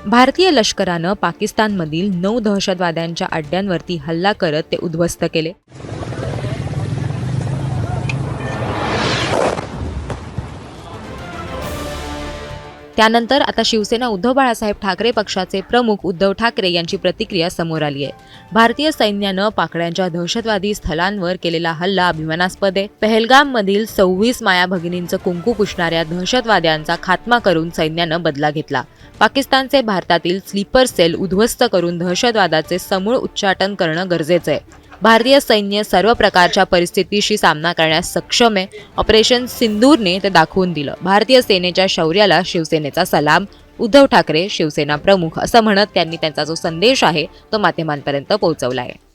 भारतीय लष्करानं पाकिस्तानमधील 9 दहशतवाद्यांच्या अड्ड्यांवरती हल्ला करत ते उद्ध्वस्त केले। त्यानंतर आता शिवसेना उद्धव बाळासाहेब ठाकरे पक्षाचे प्रमुख उद्धव ठाकरे यांची प्रतिक्रिया समोर आली आहे। भारतीय सैन्यानं पाकड्यांच्या दहशतवादी स्थलांवर केलेला हल्ला अभिमानास्पद आहे। पहलगाममधील 26 माया भगिनींचं कुंकू पुसणाऱ्या दहशतवाद्यांचा खात्मा करून सैन्यानं बदला घेतला। पाकिस्तानचे भारतातील स्लीपर सेल उद्ध्वस्त करून दहशतवादाचे समूळ उच्चाटन करणं गरजेचं आहे। भारतीय सैन्य सर्व प्रकारच्या परिस्थितीशी सामना करण्यास सक्षम आहे। ऑपरेशन सिंदूरने ते दाखवून दिलं। भारतीय सेनेच्या शौर्याला शिवसेनेचा सलाम। उद्धव ठाकरे शिवसेना प्रमुख असं म्हणत त्यांनी त्यांचा जो संदेश आहे तो माध्यमांपर्यंत पोहोचवला आहे।